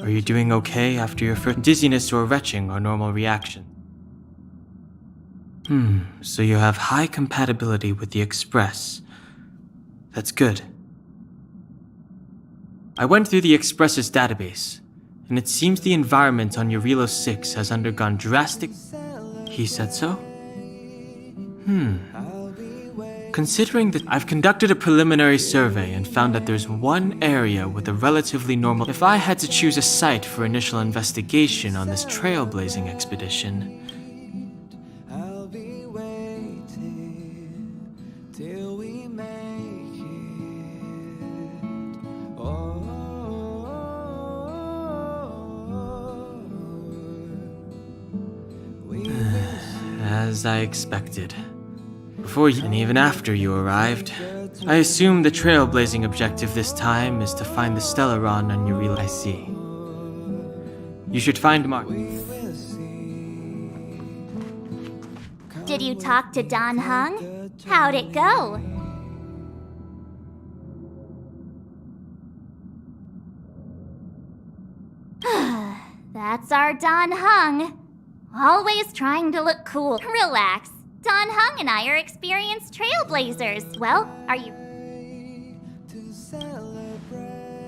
Are you doing okay after your first dizziness or retching are normal reaction? So you have high compatibility with the Express. That's good. I went through the Express's database, and it seems the environment on Eurilo 6 has undergone drastic... He said so? Considering that I've conducted a preliminary survey and found that there's one area with a relatively normal... If I had to choose a site for initial investigation on this trailblazing expedition... As I expected. Before you, and even after you arrived, I assume the trailblazing objective this time is to find the Stellaron on Eurilo. I see. You should find Mark. Did you talk to Don Hung? How'd it go? That's our Don Hung. Always trying to look cool. Relax. Don Hung and I are experienced trailblazers. Well, are you...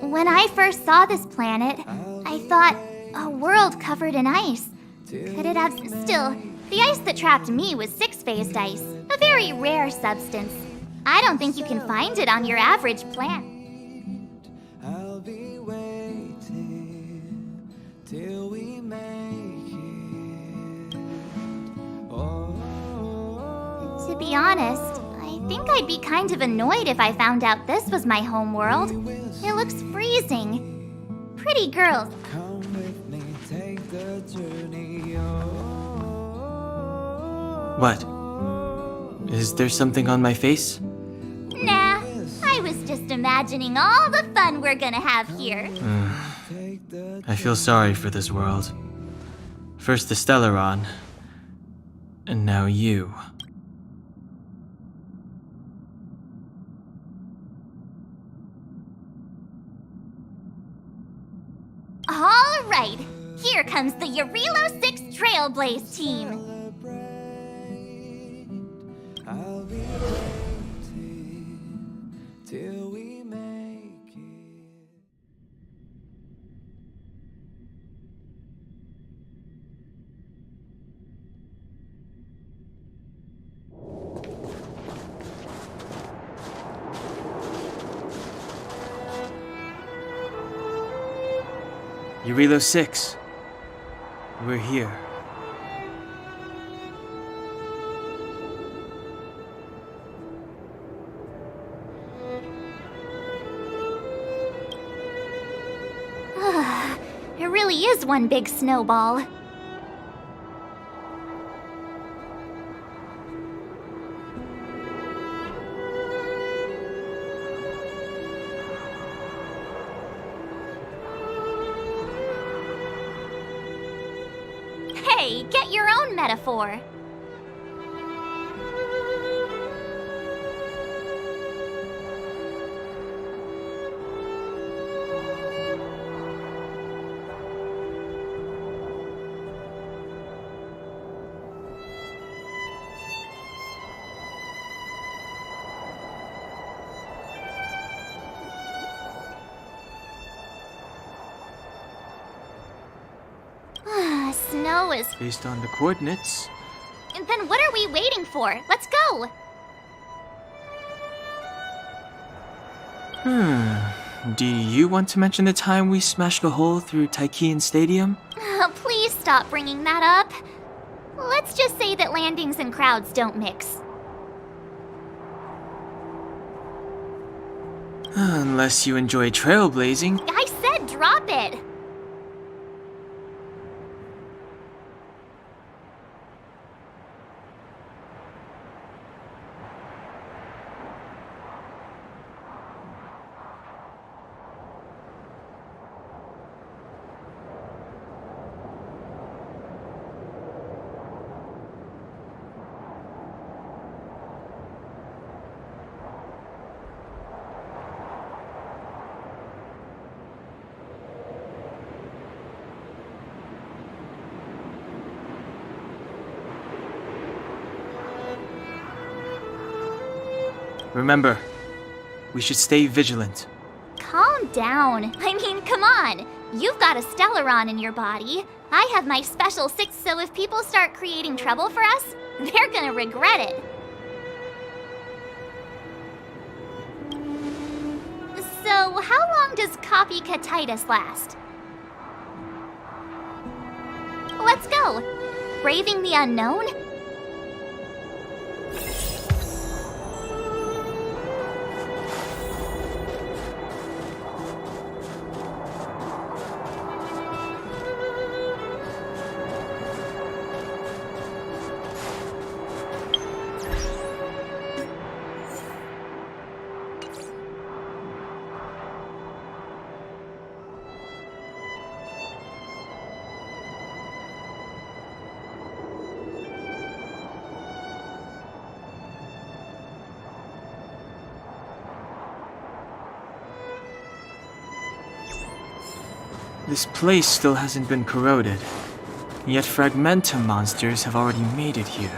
When I first saw this planet, I thought, a world covered in ice. Could it have... Still, the ice that trapped me was six-phased ice, a very rare substance. I don't think you can find it on your average planet. To be honest, I think I'd be kind of annoyed if I found out this was my home world. It looks freezing. Pretty girls. What? Is there something on my face? Nah, I was just imagining all the fun we're gonna have here. I feel sorry for this world. First the Stellaron, and now you. All right, here comes the Eurilo 6 Trailblaze team. Eurilo 6. We're here. It really is one big snowball. Hey, get your own metaphor. Snow is... Based on the coordinates. Then what are we waiting for? Let's go! Do you want to mention the time we smashed a hole through Taikian Stadium? Please stop bringing that up. Let's just say that landings and crowds don't mix. Unless you enjoy trailblazing. I said drop it! Remember, we should stay vigilant. Calm down. I mean, come on. You've got a Stellaron in your body. I have my special 6, so if people start creating trouble for us, they're gonna regret it. So, how long does copycatitis last? Let's go. Braving the unknown? This place still hasn't been corroded, yet Fragmentum monsters have already made it here.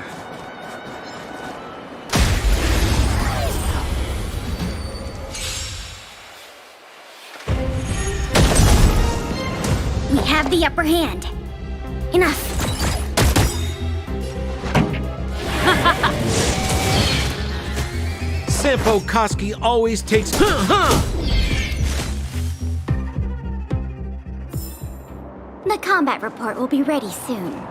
We have the upper hand. Enough. Senpo Koski always takes The combat report will be ready soon.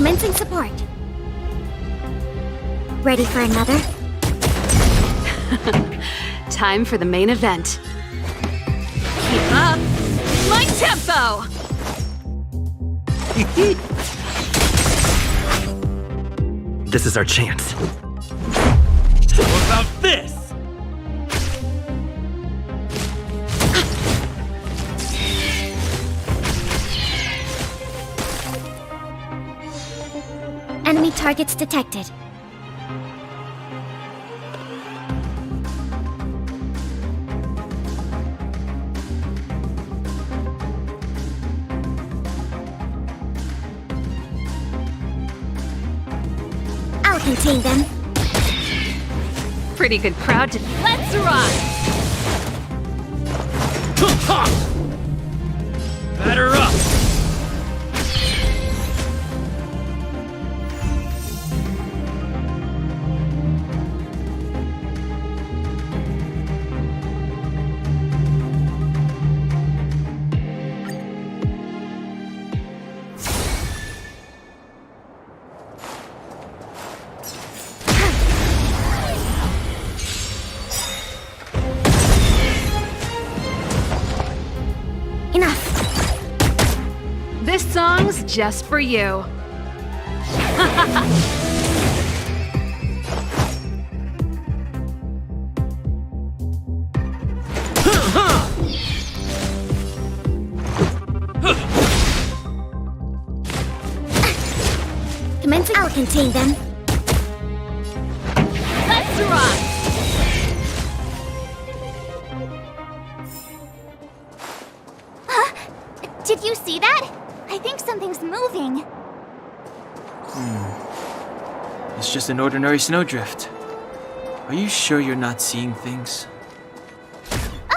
Commencing support. Ready for another? Time for the main event. Keep up my tempo! This is our chance. What about this? Enemy targets detected. I'll contain them. Pretty good crowd to... Let's rock! Batter up! This song's just for you. Commencing. I'll contain them. Let's rock! Did you see that? I think something's moving. It's just an ordinary snowdrift. Are you sure you're not seeing things?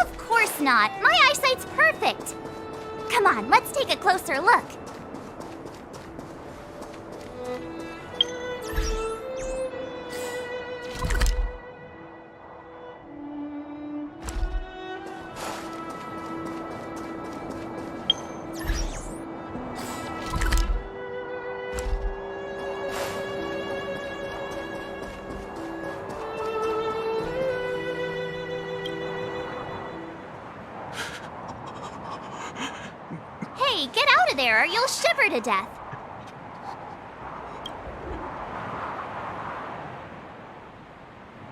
Of course not. My eyesight's perfect. Come on, let's take a closer look. Hey, get out of there or you'll shiver to death.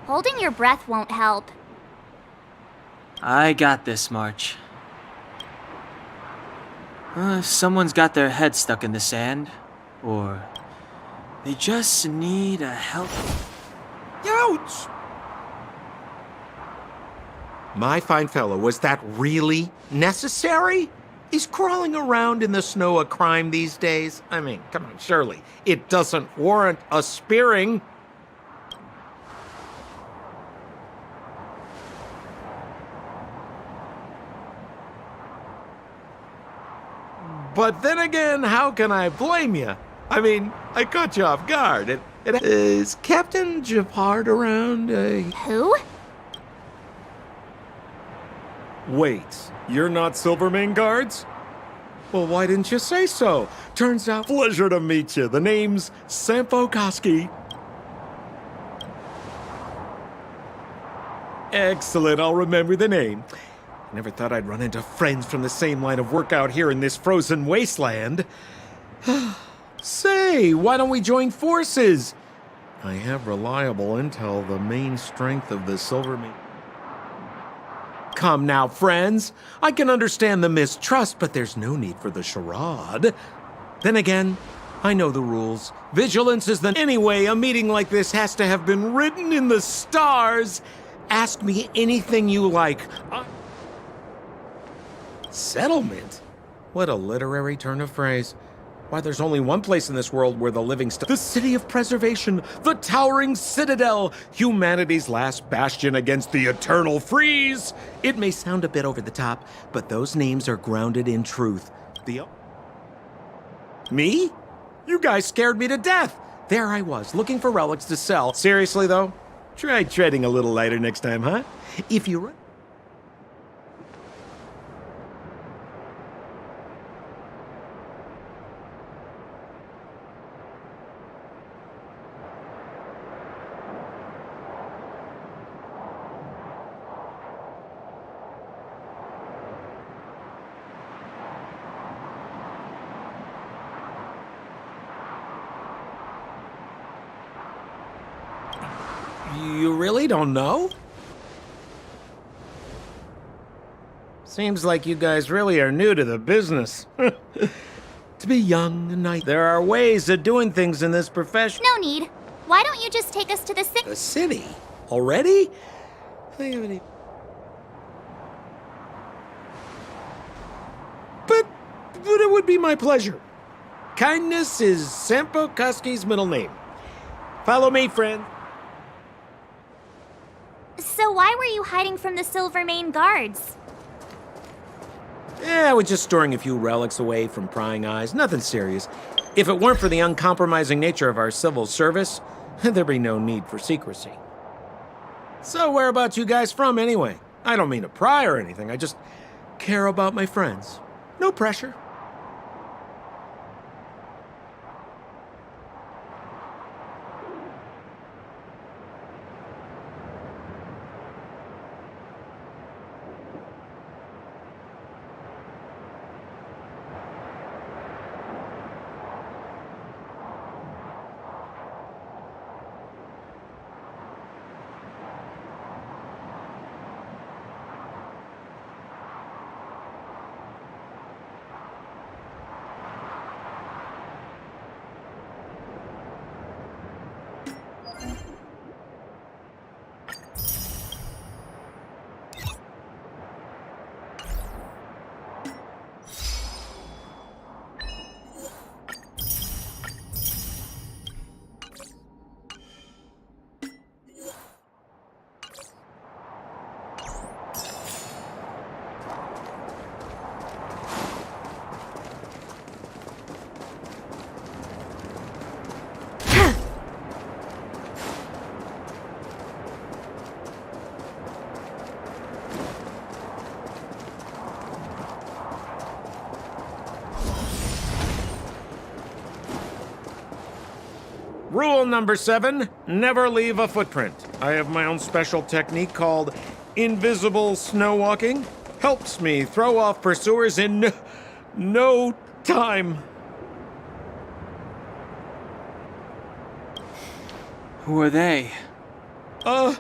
Holding your breath won't help. I got this, March. If someone's got their head stuck in the sand, or they just need a help. Ouch! My fine fellow, was that really necessary? Is crawling around in the snow a crime these days? I mean, come on, surely it doesn't warrant a spearing. But then again, how can I blame you? I mean, I caught you off guard. Is Captain Japard around? Who? Wait, you're not Silvermane guards? Well, why didn't you say so? Turns out, pleasure to meet you. The name's Sampo Koski. Excellent, I'll remember the name. Never thought I'd run into friends from the same line of work out here in this frozen wasteland. Say, why don't we join forces? I have reliable intel, the main strength of the Silvermane. Come now, friends. I can understand the mistrust, but there's no need for the charade. Then again, I know the rules. Vigilance is the... Anyway, a meeting like this has to have been written in the stars. Ask me anything you like. Settlement? What a literary turn of phrase. Why, there's only one place in this world where the living the city of preservation, the towering citadel, humanity's last bastion against the eternal freeze. It may sound a bit over the top, but those names are grounded in truth. Me? You guys scared me to death. There I was, looking for relics to sell. Seriously, though, try treading a little lighter next time, huh? If you run... You really don't know? Seems like you guys really are new to the business. To be young and nice. There are ways of doing things in this profession. No need. Why don't you just take us to the The city? Already? I haven't even... But it would be my pleasure. Kindness is Sampo Koski's middle name. Follow me, friend. So why were you hiding from the Silvermane guards? I was just storing a few relics away from prying eyes. Nothing serious. If it weren't for the uncompromising nature of our civil service, there'd be no need for secrecy. So whereabouts you guys from, anyway? I don't mean to pry or anything. I just care about my friends. No pressure. Rule number 7, never leave a footprint. I have my own special technique called invisible snow walking. Helps me throw off pursuers in no time. Who are they? You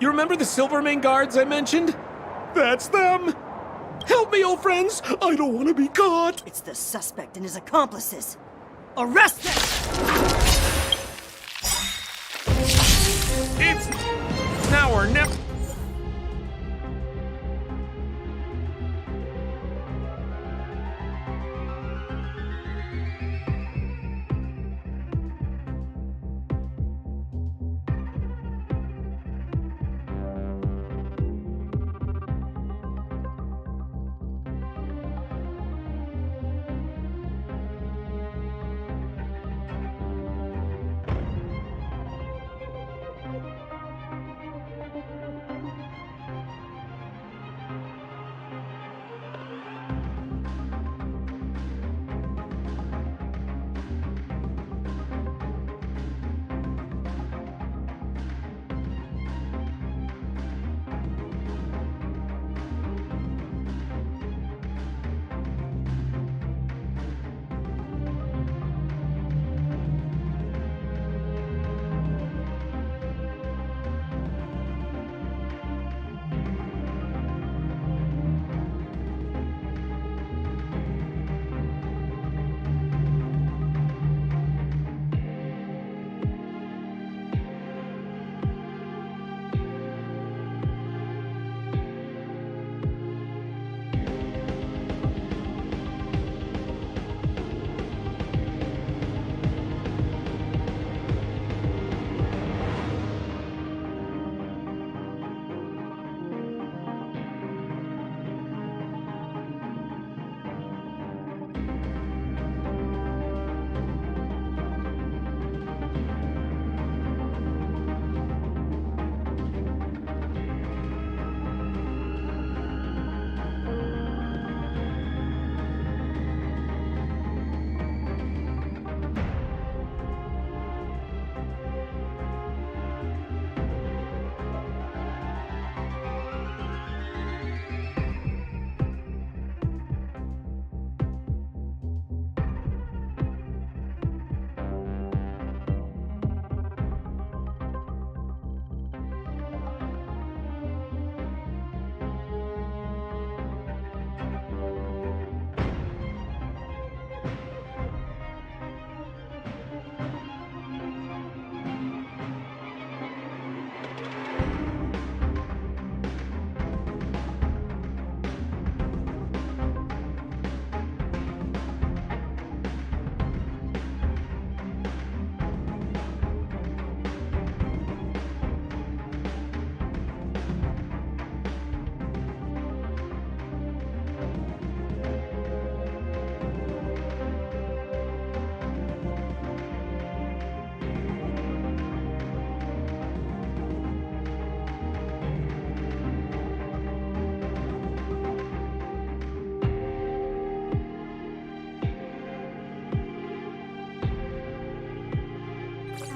remember the Silvermane guards I mentioned? That's them. Help me, old friends. I don't want to be caught. It's the suspect and his accomplices. Arrest them! It's now or never.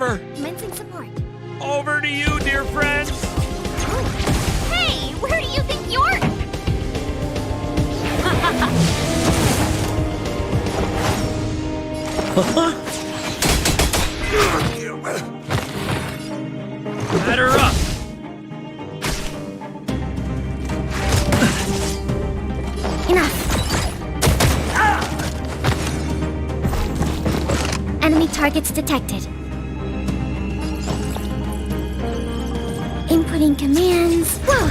ever! Commencing support. Over to you, dear friends! Hey, where do you think you're? Batter up! Enough. Enemy targets detected. Inputting commands. Whoa!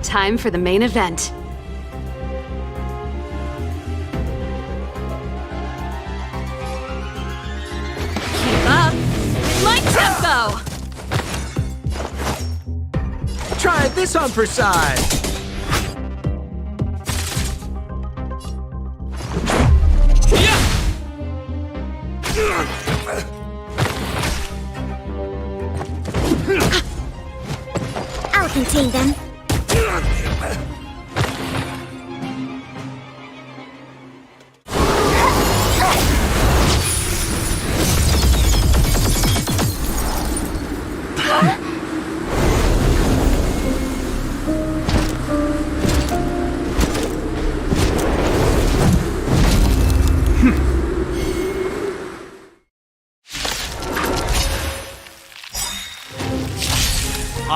Time for the main event. Keep up with my tempo! Try this on for size! I'll contain them.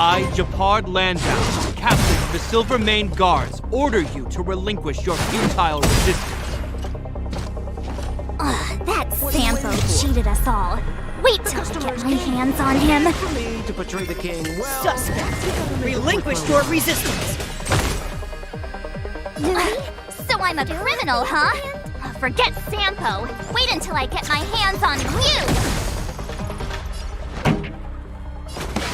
I, Japard Landau, captain of the Silver Mane Guards, order you to relinquish your futile resistance. That Sampo cheated us all. Wait till I get my hands on him. For me to portray the king well. Suspect. Relinquish your resistance. So I'm a criminal, huh? Forget Sampo. Wait until I get my hands on you.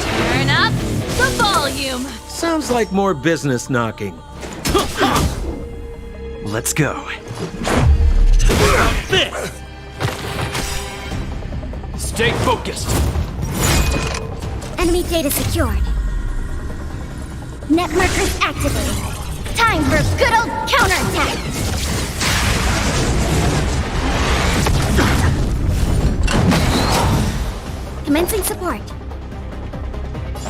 Turn up the volume. Sounds like more business knocking. Let's go. This! Stay focused! Enemy data secured. Net markers activated. Time for a good old counterattack. Commencing support.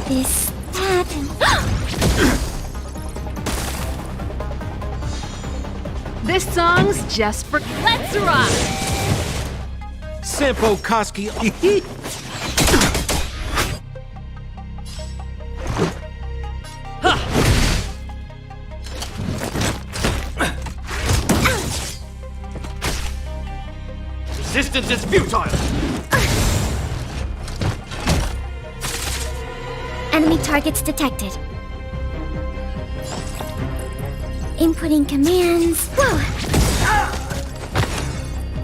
This, that, This song's just for Let's Rock! Sampo Koski. Resistance is futile! enemy targets detected. Inputting commands. Whoa!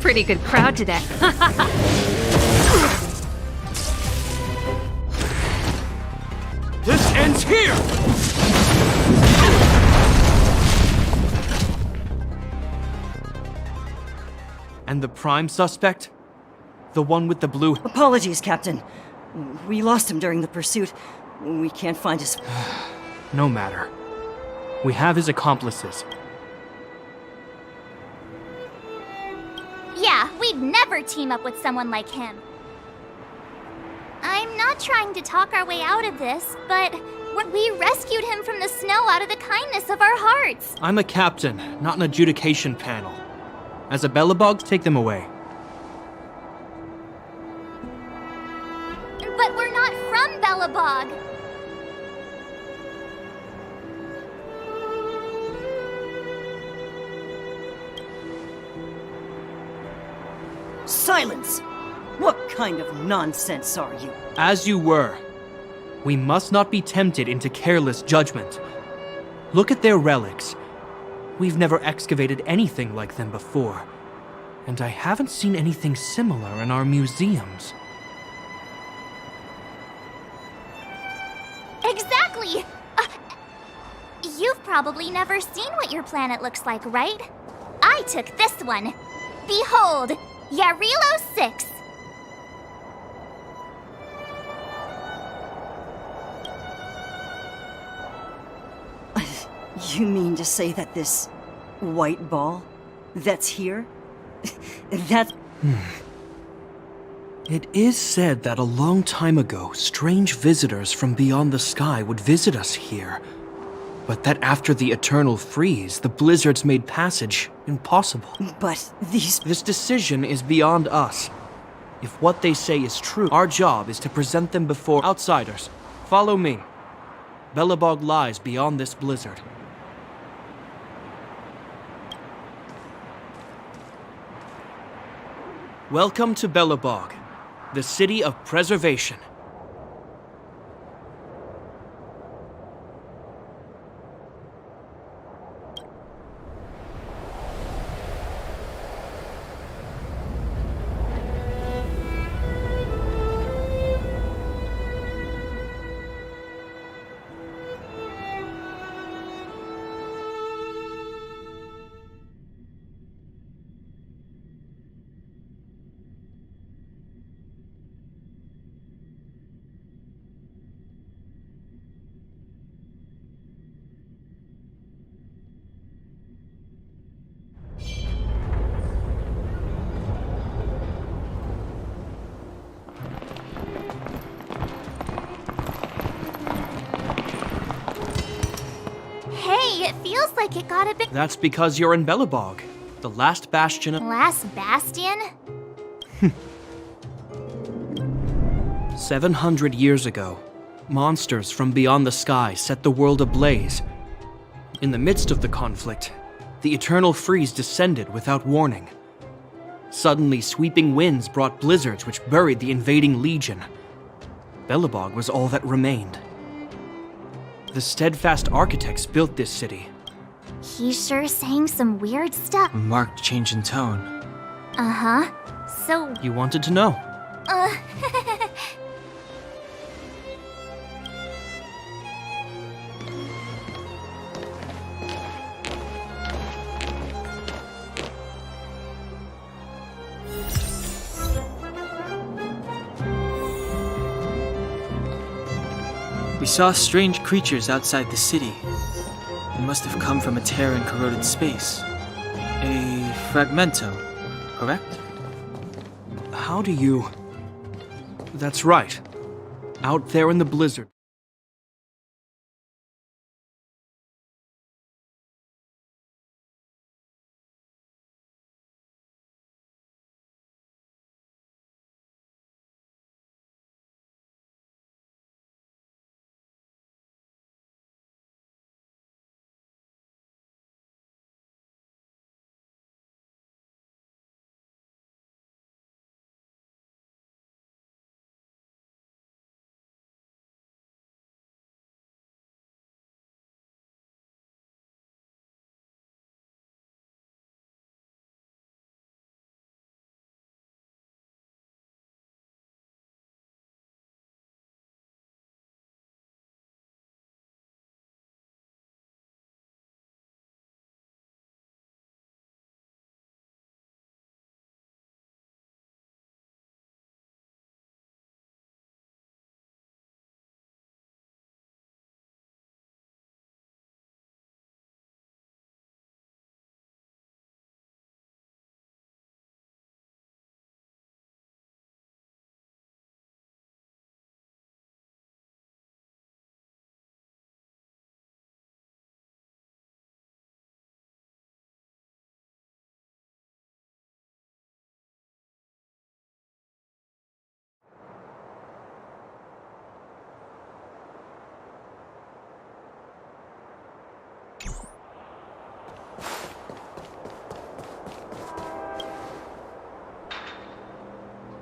Pretty good crowd today. This ends here! And the prime suspect? The one with the blue... Apologies, Captain. We lost him during the pursuit. We can't find his... No matter. We have his accomplices. Yeah, we'd never team up with someone like him. I'm not trying to talk our way out of this, but we rescued him from the snow out of the kindness of our hearts. I'm a captain, not an adjudication panel. As a Bellabog, take them away. But we're not from Bellabog. Silence! What kind of nonsense are you? As you were. We must not be tempted into careless judgment. Look at their relics. We've never excavated anything like them before. And I haven't seen anything similar in our museums. Exactly! You've probably never seen what your planet looks like, right? I took this one. Behold, Yarilo 6. You mean to say that this white ball that's here? That... It is said that a long time ago, strange visitors from beyond the sky would visit us here. But that after the eternal freeze, the blizzards made passage impossible. But these... This decision is beyond us. If what they say is true, our job is to present them before outsiders. Follow me. Belobog lies beyond this blizzard. Welcome to Belobog, the city of preservation. Hey, it feels like it got a bit... That's because you're in Belobog, the last bastion of... Last bastion? 700 years ago, monsters from beyond the sky set the world ablaze. In the midst of the conflict, the eternal freeze descended without warning. Suddenly, sweeping winds brought blizzards which buried the invading legion. Belobog was all that remained. The steadfast architects built this city. He's sure saying some weird stuff. Marked change in tone. Uh-huh. So, You wanted to know. We saw strange creatures outside the city. They must have come from a tear in corroded space. A fragmento, correct? How do you... That's right. Out there in the blizzard.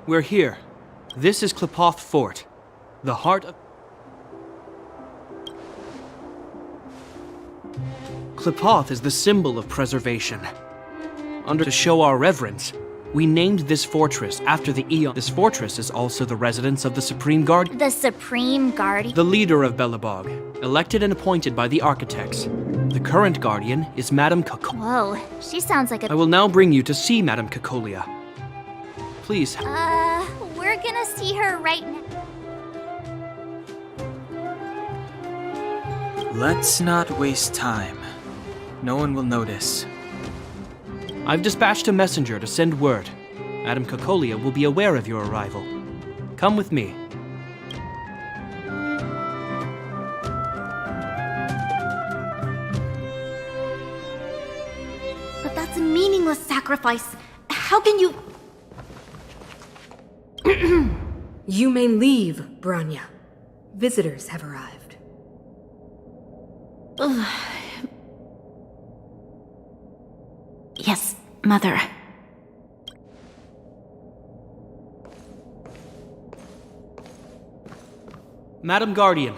We're here. This is Klipoth Fort, the heart of... Klipoth is the symbol of preservation. To show our reverence, we named this fortress after the Eon. This fortress is also the residence of the Supreme Guard. the Supreme Guardian. The leader of Belobog, elected and appointed by the architects. The current guardian is Madame Cacolia. Whoa, she sounds like I a... will now bring you to see Madame Cacolia. Please. We're gonna see her right now. Let's not waste time. No one will notice. I've dispatched a messenger to send word. Madame Cacolia will be aware of your arrival. Come with me. But that's a meaningless sacrifice. How can you... You may leave, Branya. Visitors have arrived. Yes, Mother. Madam Guardian,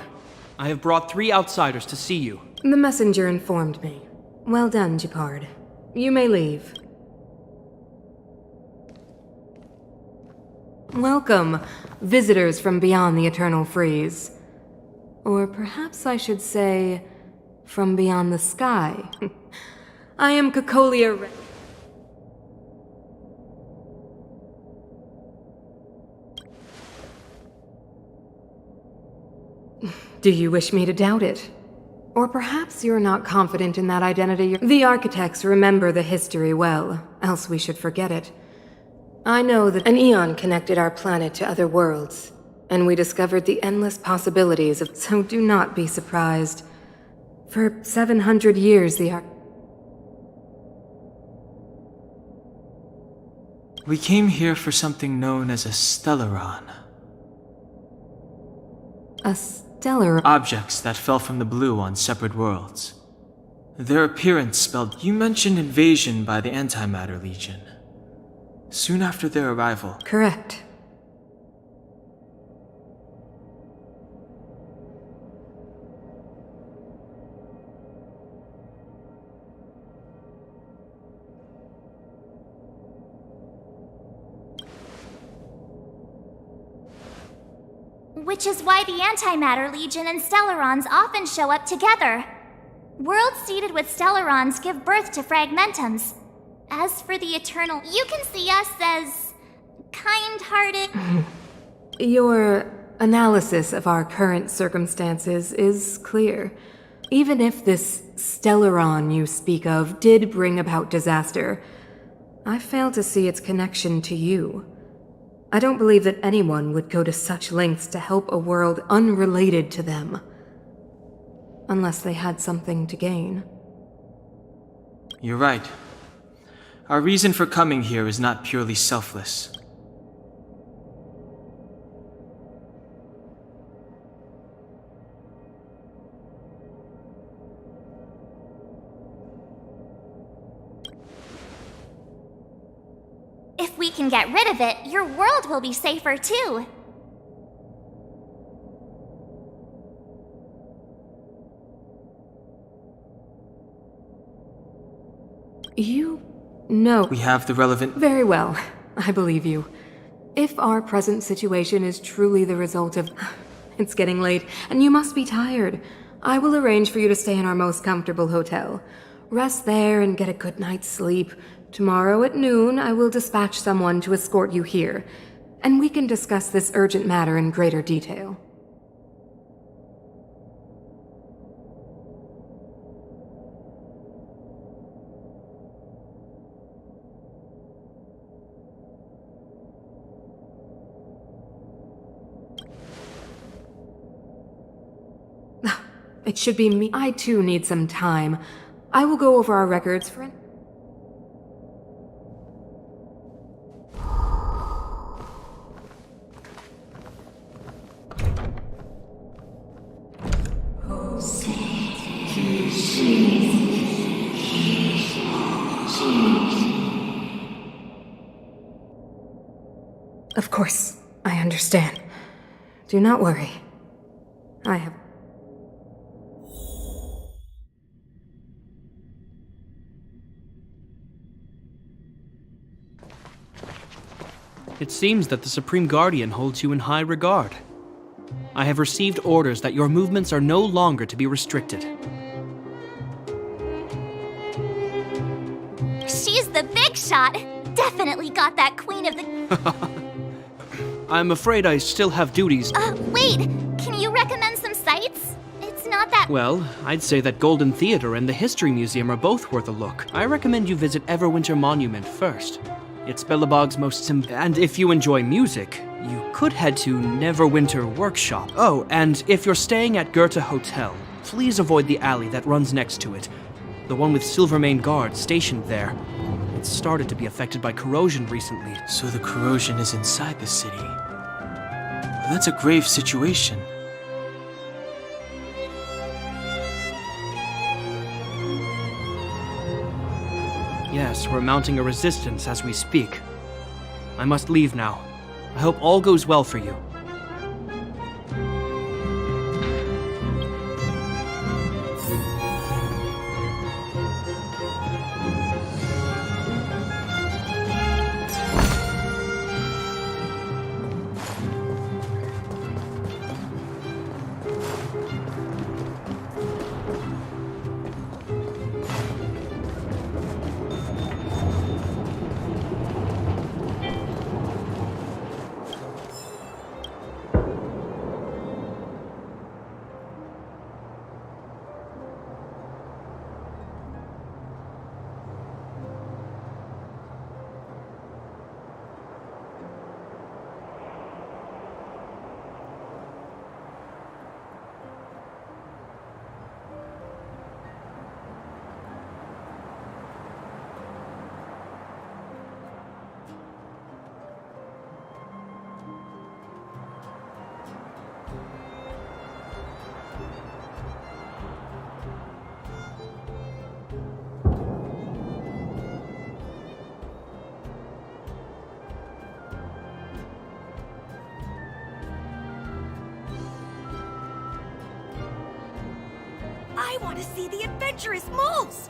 I have brought 3 outsiders to see you. The messenger informed me. Well done, Gepard. You may leave. Welcome, visitors from beyond the Eternal Freeze. Or perhaps I should say, from beyond the sky. I am Cocolia Re- Do you wish me to doubt it? Or perhaps you're not confident in that identity. The architects remember the history well, else we should forget it. I know that an eon connected our planet to other worlds, and we discovered the endless possibilities of... So do not be surprised. For 700 years, We came here for something known as a stellaron. A stellar... Objects that fell from the blue on separate worlds. Their appearance spelled... You mentioned invasion by the Antimatter Legion. Soon after their arrival. Correct. Which is why the Antimatter Legion and Stellarons often show up together. Worlds seeded with Stellarons give birth to Fragmentums. As for the Eternal, you can see us as... kind-hearted... Your analysis of our current circumstances is clear. Even if this Stellaron you speak of did bring about disaster, I fail to see its connection to you. I don't believe that anyone would go to such lengths to help a world unrelated to them. Unless they had something to gain. You're right. Our reason for coming here is not purely selfless. If we can get rid of it, your world will be safer too. You know... We have the relevant... Very well. I believe you. If our present situation is truly the result of... It's getting late, and you must be tired. I will arrange for you to stay in our most comfortable hotel. Rest there and get a good night's sleep. Tomorrow at noon, I will dispatch someone to escort you here, and we can discuss this urgent matter in greater detail. It should be me. I too need some time. I will go over our records for... Of course, I understand. Do not worry. I have... It seems that the Supreme Guardian holds you in high regard. I have received orders that your movements are no longer to be restricted. She's the big shot! Definitely got that queen of the... I'm afraid I still have duties. Wait! Can you recommend some sites? It's not that... Well, I'd say that Golden Theater and the History Museum are both worth a look. I recommend you visit Everwinter Monument first. It's Belobog's most and if you enjoy music, You could head to Neverwinter Workshop. Oh, and if you're staying at Goethe Hotel, please avoid the alley that runs next to it. The one with Silvermane guards stationed there. It's started to be affected by corrosion recently. So the corrosion is inside the city. That's a grave situation. Yes, we're mounting a resistance as we speak. I must leave now. I hope all goes well for you. I want to see the adventurous moles!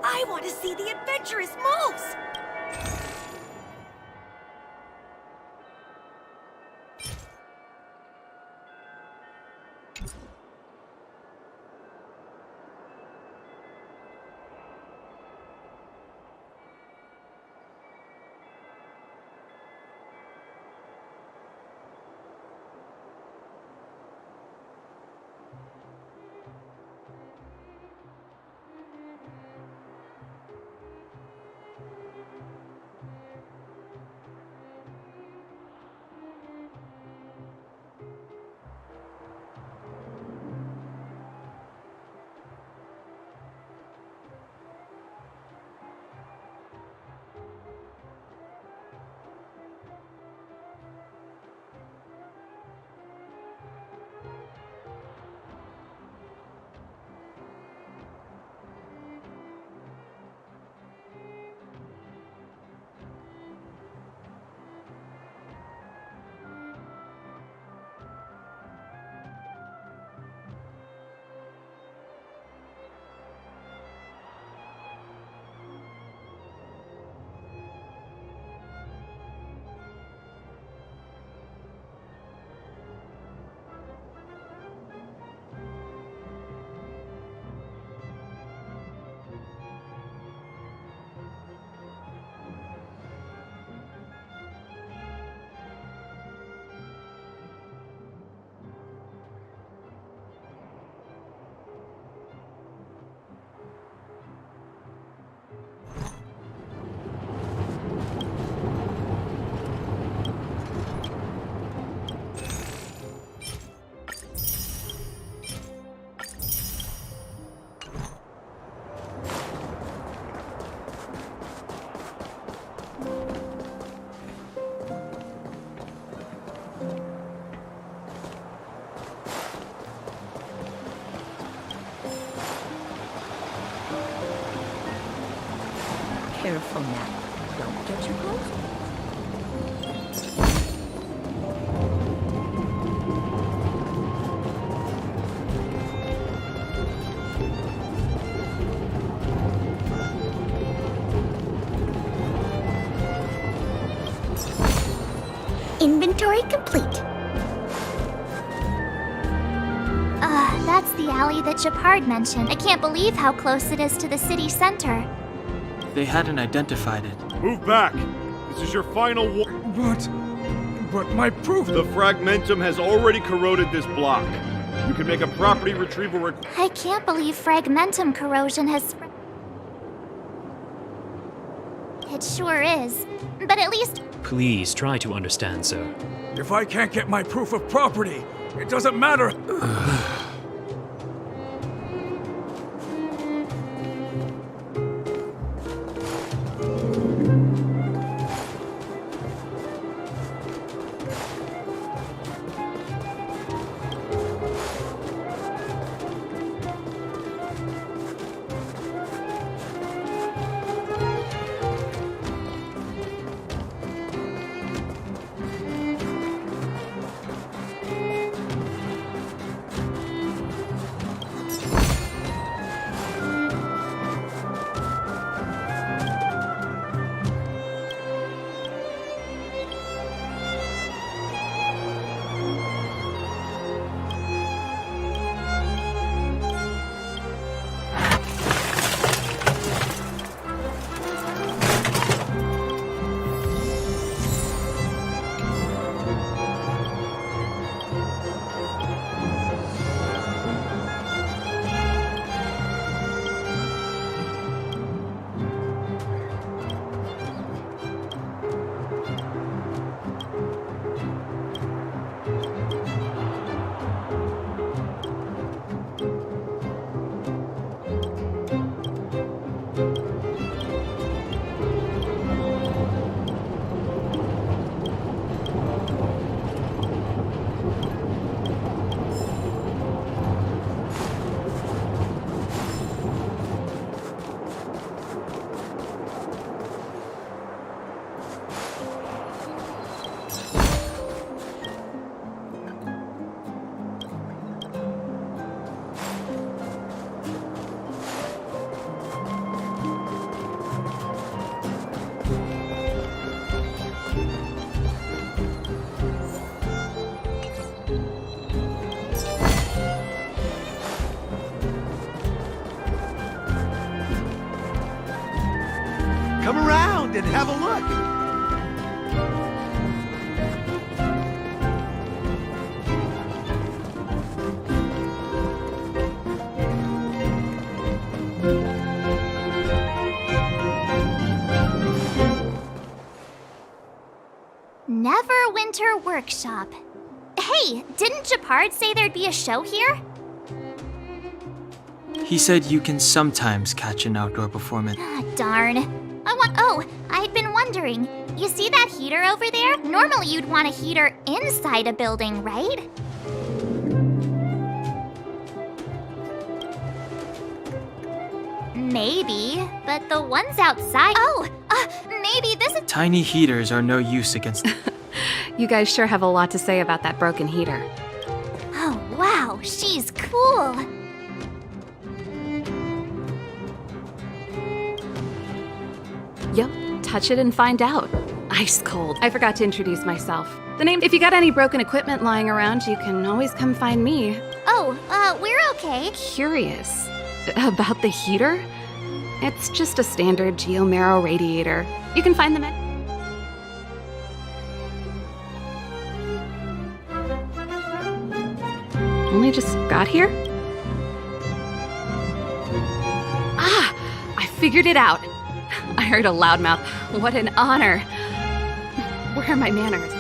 I want to see the adventurous moles! Careful now. Don't get too close. Inventory complete. That's the alley that Shepard mentioned. I can't believe how close it is to the city center. They hadn't identified it. Move back! This is your final But my proof... The fragmentum has already corroded this block. You can make a property retrieval I can't believe fragmentum corrosion has spread. It sure is. But at least Please try to understand, sir. If I can't get my proof of property, it doesn't matter. Come around and have a look. Neverwinter Workshop. Hey, didn't Japard say there'd be a show here? He said you can sometimes catch an outdoor performance. Ah, darn. I'd been wondering. You see that heater over there? Normally you'd want a heater inside a building, right? Maybe, but the ones outside. Maybe this is. Tiny heaters are no use against. You guys sure have a lot to say about that broken heater. Oh, wow, she's cool. Yep, touch it and find out. Ice cold. I forgot to introduce myself. The name. If you got any broken equipment lying around, you can always come find me. We're okay. Curious about the heater? It's just a standard geomarrow radiator. You can find them at. Only just got here? I figured it out. I heard a loudmouth. What an honor. Where are my manners?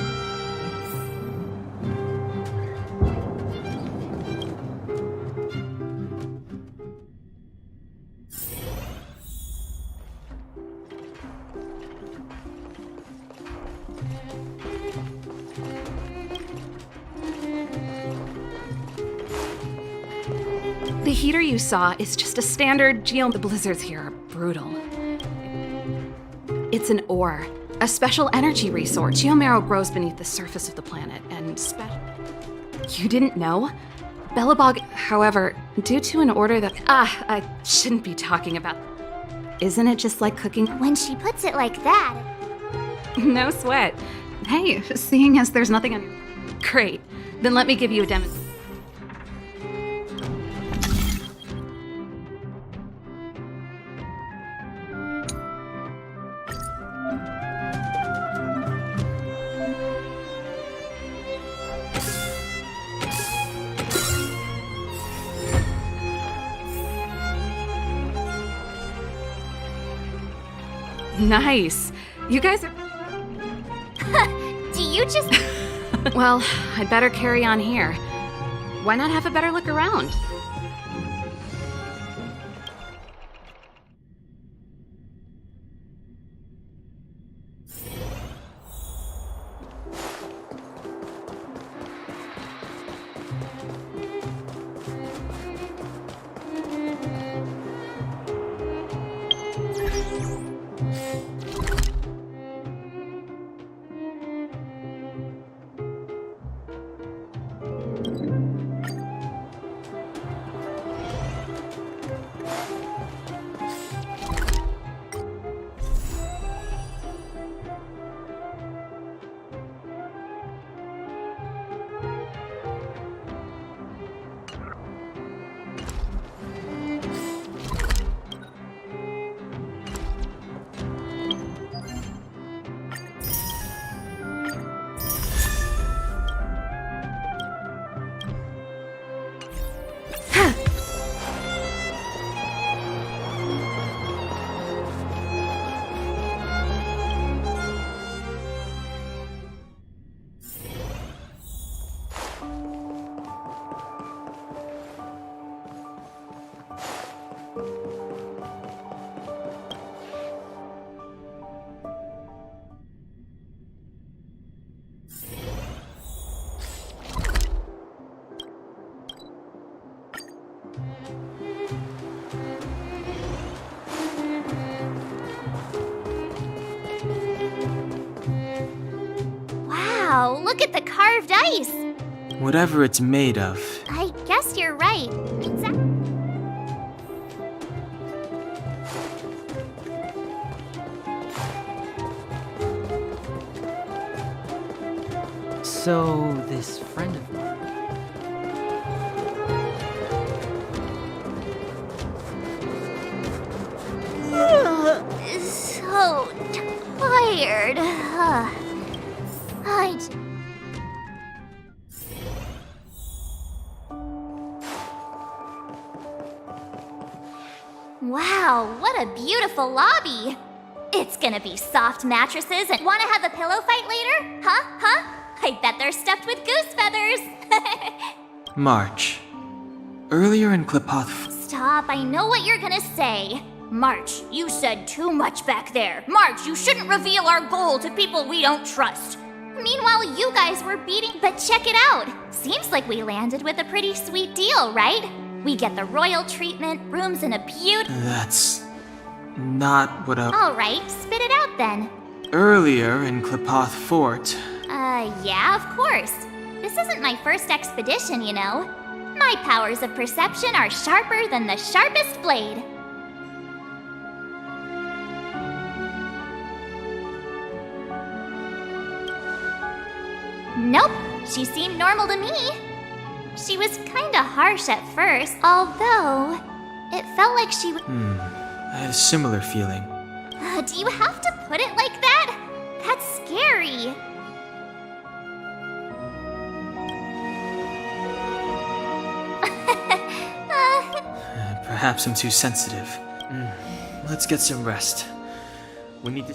The heater you saw is just a standard The blizzards here are brutal. It's an ore, a special energy resource. Geomarrow grows beneath the surface of the planet, and You didn't know? Belobog, however, due to an order that I shouldn't be talking about. Isn't it just like cooking? When she puts it like that. No sweat. Hey, seeing as there's nothing on. Great. Then let me give you a demonstration. Nice. You guys are... Do you just... Well, I'd better carry on here. Why not have a better look around? Wow, look at the carved ice! Whatever it's made of. I guess you're right. So, this friend of mine... So tired. Wow, what a beautiful lobby! It's gonna be soft mattresses and wanna have a pillow fight later? Huh? I bet they're stuffed with goose feathers! March. Earlier in Klipoth... Stop, I know what you're gonna say. March, you said too much back there. March, you shouldn't reveal our goal to people we don't trust. Meanwhile, you guys were beating... But check it out. Seems like we landed with a pretty sweet deal, right? We get the royal treatment, rooms in a That's... not what I... Alright, spit it out then. Earlier in Klipoth Fort... Yeah, of course. This isn't my first expedition, you know. My powers of perception are sharper than the sharpest blade. Nope, she seemed normal to me. She was kinda harsh at first, although it felt like she I had a similar feeling. Do you have to put it like that? That's scary. Perhaps I'm too sensitive. Let's get some rest. We need to...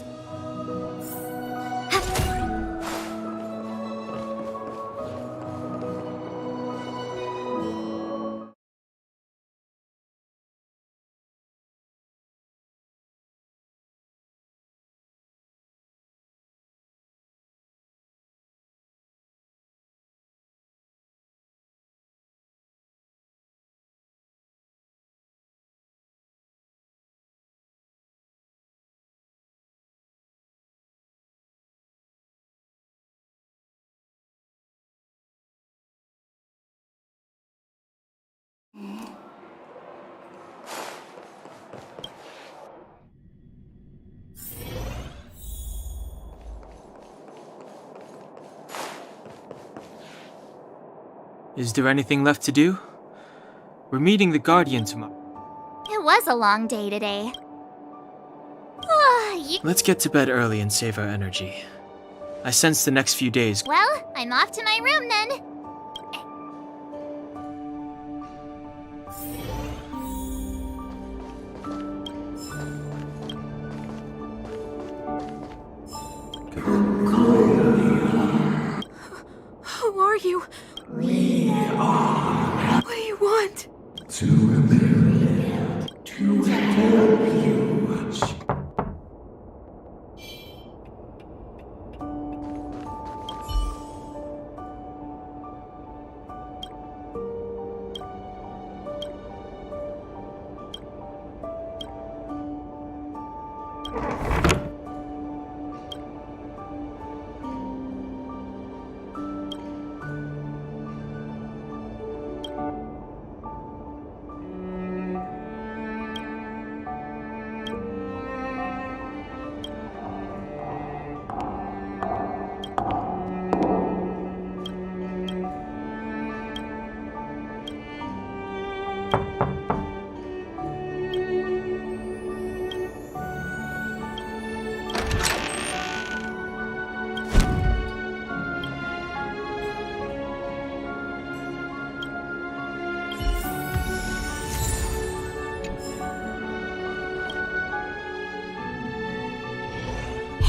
Is there anything left to do? We're meeting the Guardian tomorrow. It was a long day today. Let's get to bed early and save our energy. I sense the next few days... Well, I'm off to my room then.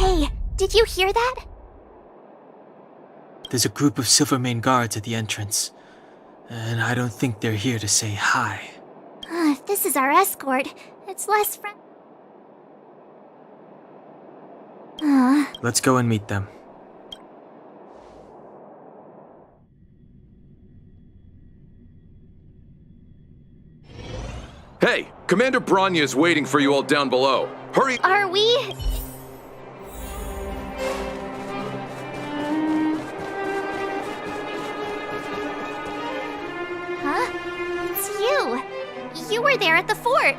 Hey, did you hear that? There's a group of Silvermane guards at the entrance, and I don't think they're here to say hi. If this is our escort, it's less Let's go and meet them. Hey, Commander Bronya is waiting for you all down below. Hurry! Are we? Huh? It's you. You were there at the fort.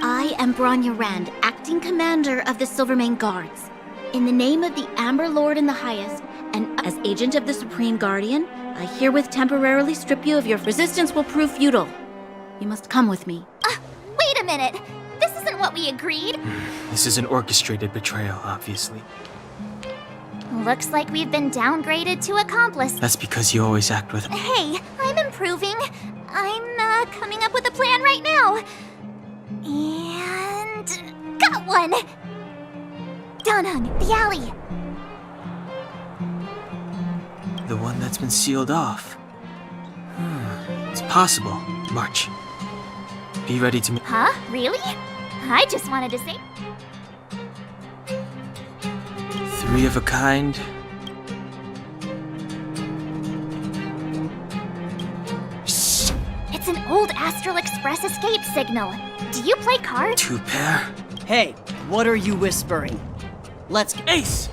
I am Bronya Rand, acting commander of the Silvermane Guards. In the name of the Amber Lord in the Highest, and as agent of the Supreme Guardian, I herewith temporarily strip you of your resistance will prove futile. You must come with me. Wait a minute. This isn't what we agreed. This is an orchestrated betrayal, obviously. Looks like we've been downgraded to accomplice. That's because you always act with... Hey, I'm improving. I'm coming up with a plan right now. And... got one! Donhung, the alley. The one that's been sealed off. It's possible. March. Be ready to meet... Huh? Really? I just wanted to say... 3 of a kind. Shh! It's an old Astral Express escape signal. Do you play cards? 2 pair. Hey, what are you whispering? Let's... Ace!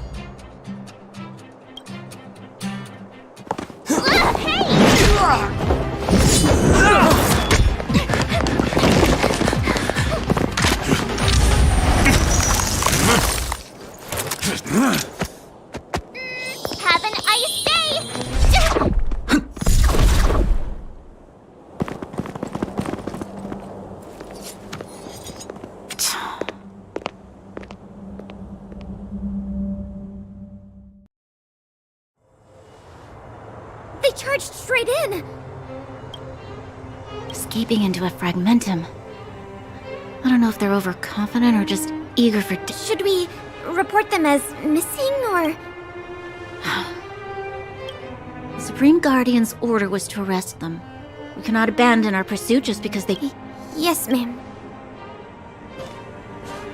Have an ice day! They charged straight in! Escaping into a fragmentum. I don't know if they're overconfident or just eager for... Should we report them as missing, or...? The Supreme Guardian's order was to arrest them. We cannot abandon our pursuit just because they... Yes, ma'am.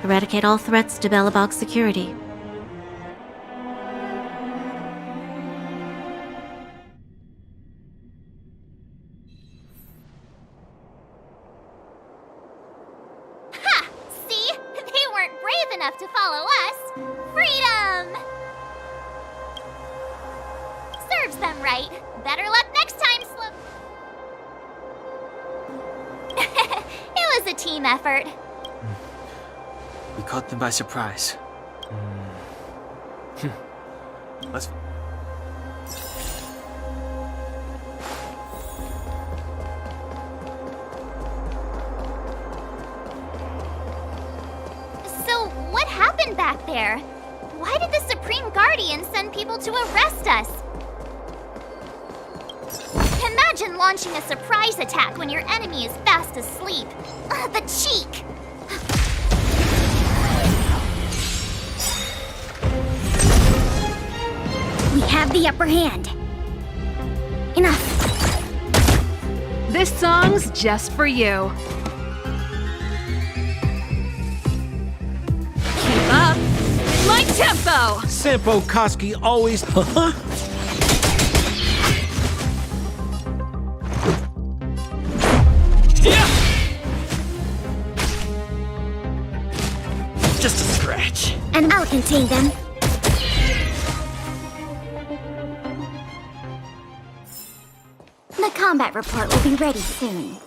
Eradicate all threats to Belobog's security. Ha! See? They weren't brave enough to follow us. Freedom! Serves them right. Better luck next time, It was a team effort. We caught them by surprise. Let's... So, what happened back there? Why did the Supreme Guardian send people to arrest us? Imagine launching a surprise attack when your enemy is fast asleep. The cheek! We have the upper hand. Enough. This song's just for you. Keep up my tempo! Sampo Koski always... Just a scratch. And I'll contain them. The combat report will be ready soon.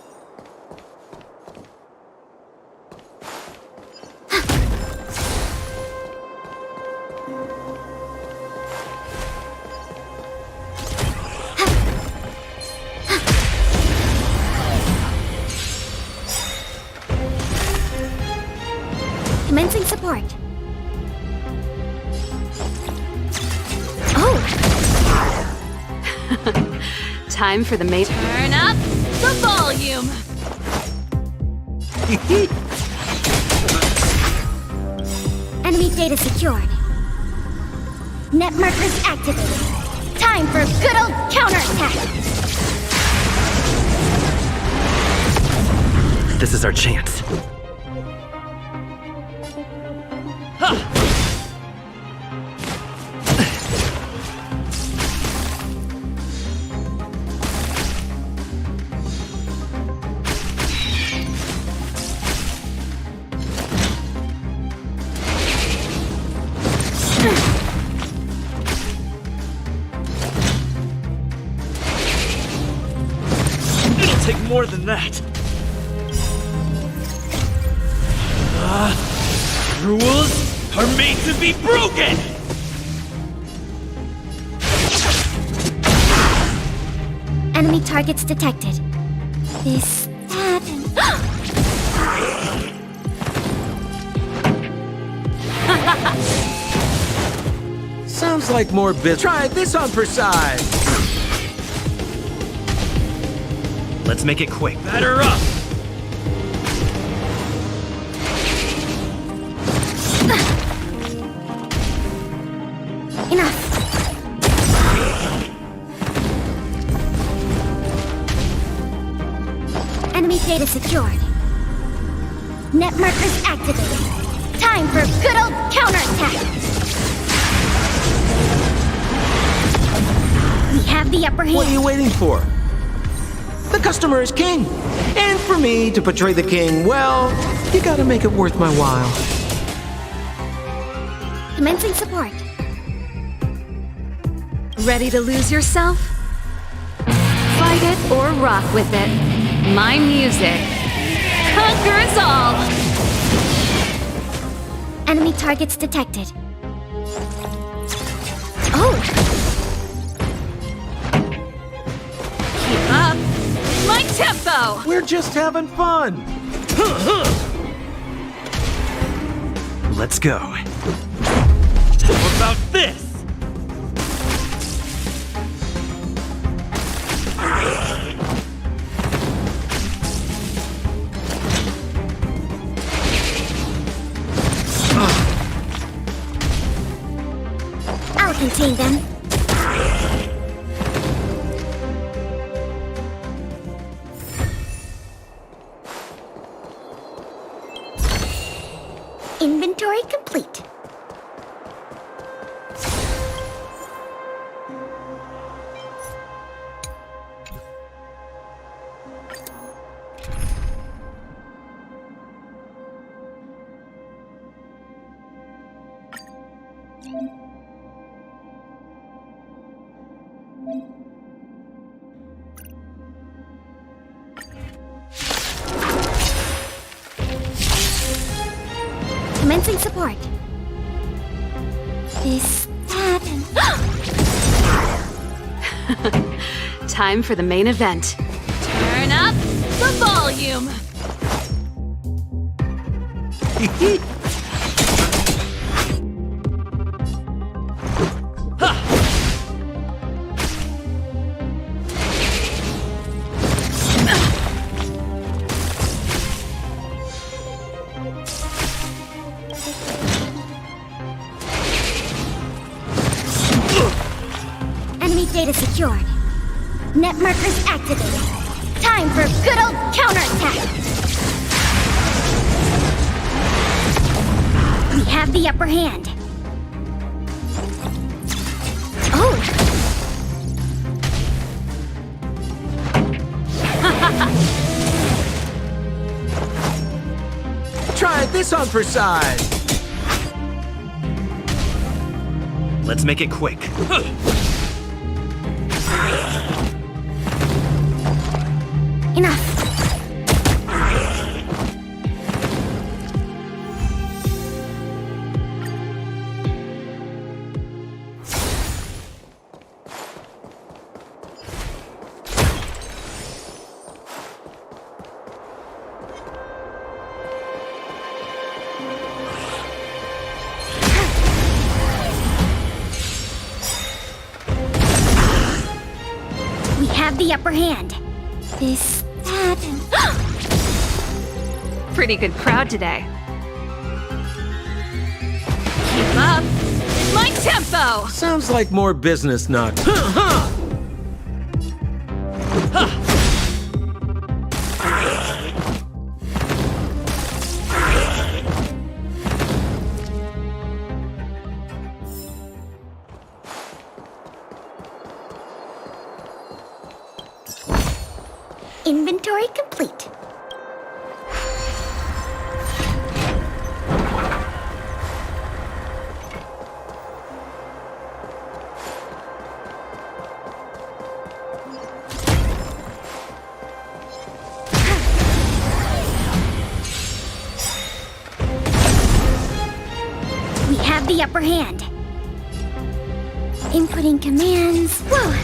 Commencing support. Oh! Time for the main. Turn up the volume! Enemy data secured. Net markers activated. Time for good old counterattack! This is our chance. It'll take more than that. Rules are made to be broken! Enemy targets detected. This happened. Sounds like more bits. Try this on for size. Let's make it quick. Batter up! Enough. Enemy data secured. Net markers activated. Time for good old counterattack. We have the upper hand. What are you waiting for? The customer is king. And for me to portray the king, well, you gotta make it worth my while. Commencing support. Ready to lose yourself? Fight it or rock with it. My music conquers all! Enemy targets detected. Oh! Keep up my tempo! We're just having fun. Let's go. How about this? I'll contain them. Inventory complete. Commencing support. This happened. Time for the main event. Turn up the volume! Enemy data secured. Net markers activated. Time Time for good old counterattack! We have the upper hand. Oh! Try this on for size. Let's make it quick. Enough. We have the upper hand. This, that, and... Pretty good crowd today. Keep up! It's my tempo! Sounds like more business, not. Inventory complete. We have the upper hand. Inputting commands. Whoa!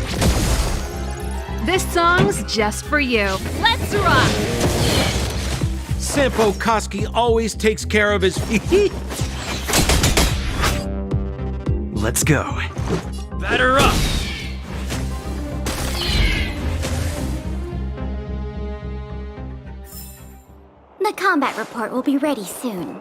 This song's just for you. Let's rock! Sampo Koski always takes care of his feet. Let's go. Batter up! The combat report will be ready soon.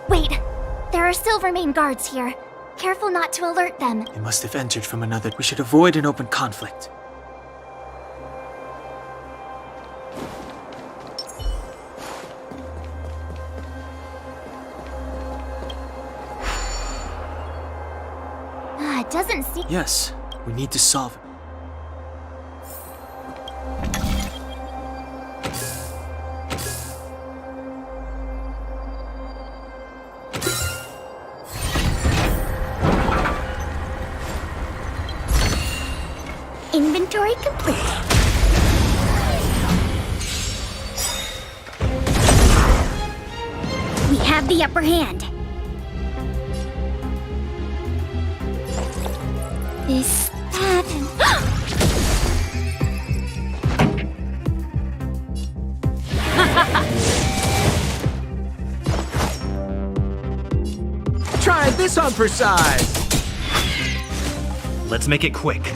Wait, there are Silvermane guards here. Careful not to alert them. They must have entered from another. We should avoid an open conflict. It doesn't seem... Yes, we need to solve it. Inventory complete. We have the upper hand. This, that, and... Try this on for size. Let's make it quick.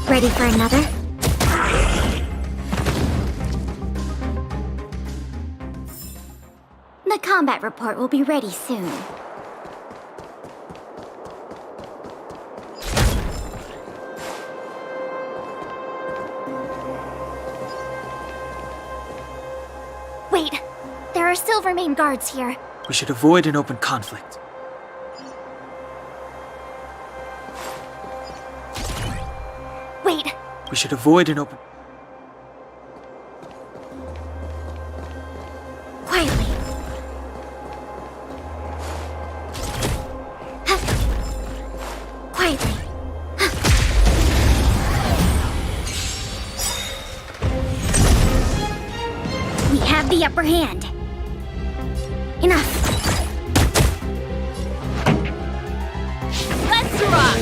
Ready for another? The combat report will be ready soon. Wait, there are Silvermane guards here. We should avoid an open conflict. Wait, We should avoid an open... quietly. Quietly. We have the upper hand. Enough. Let's rock!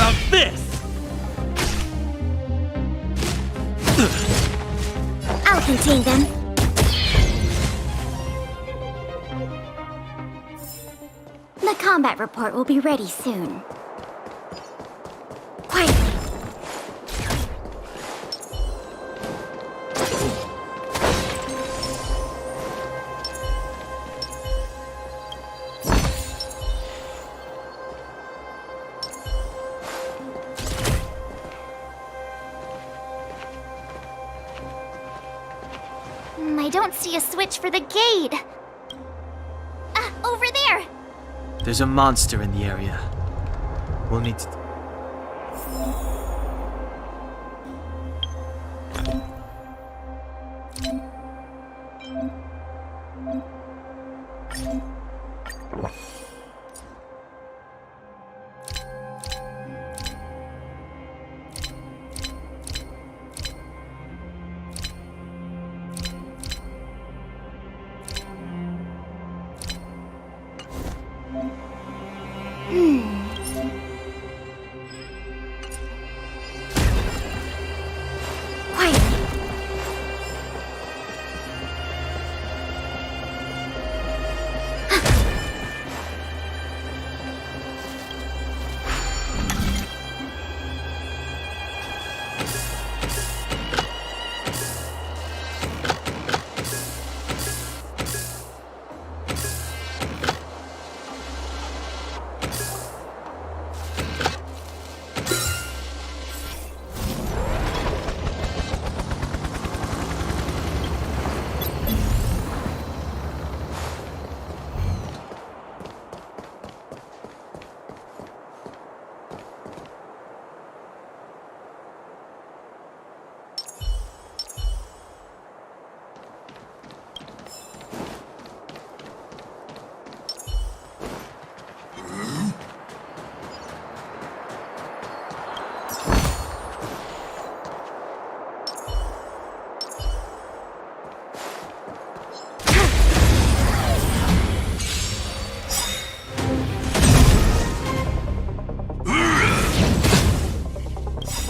about this? I'll contain them. The combat report will be ready soon. Quietly. I don't see a switch for the gate. Over there! There's a monster in the area. We'll need to...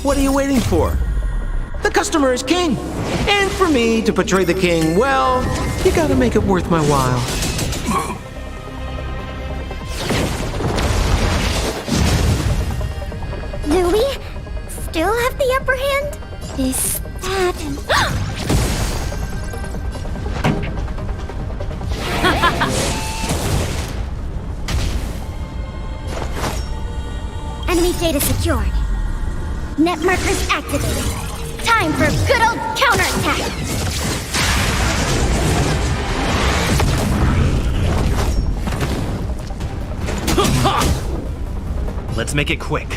What are you waiting for? The customer is king. And for me to portray the king, well, you gotta make it worth my while. Do we still have the upper hand? Is that... Enemy data secured. Net markers activated. Time for good old counterattack! Let's make it quick.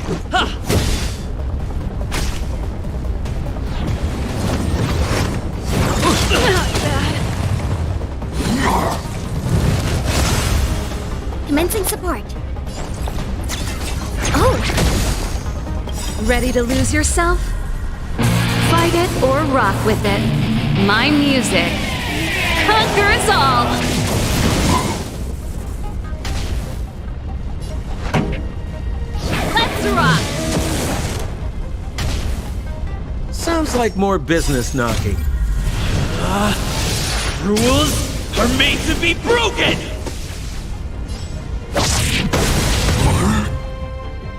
Commencing support. Oh! Ready to lose yourself? Fight it or rock with it. My music conquers all! Let's rock! Sounds like more business knocking. Rules are made to be broken!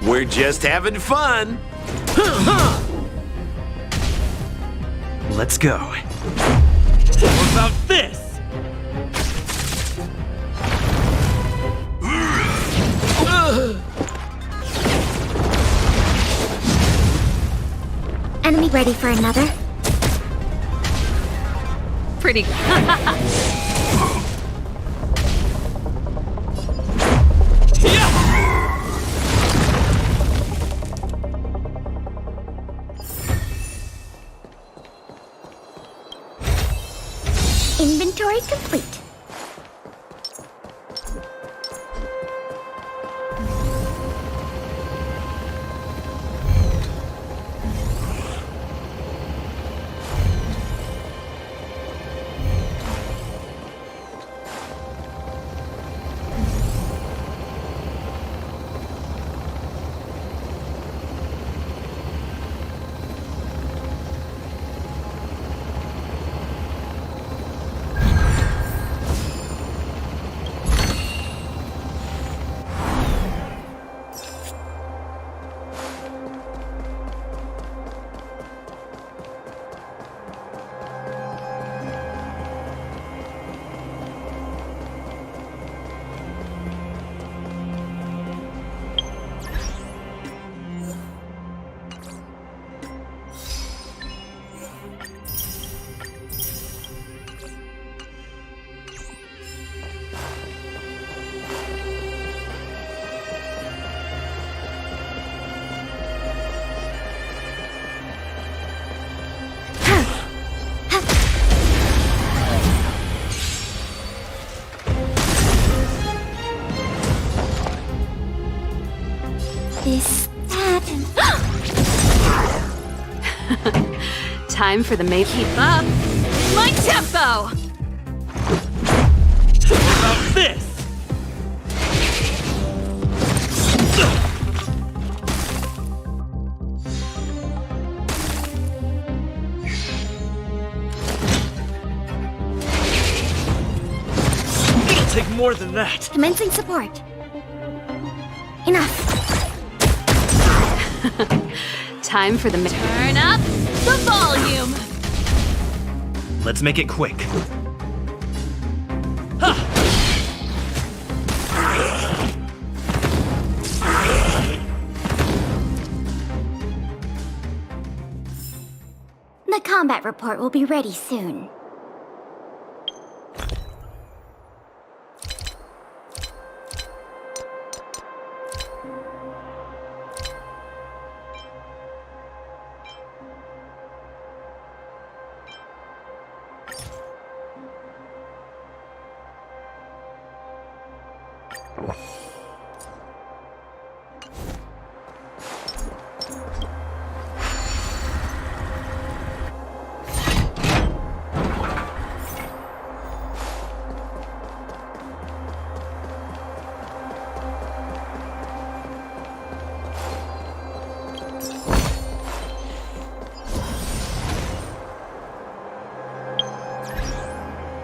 We're just having fun. Let's go. What about this? Enemy ready for another? Pretty good. Inventory complete. Time for the main. Keep up my tempo! What about this? It'll take more than that. Commencing support. Enough. Time for the turn up the volume. Let's make it quick. The combat report will be ready soon. you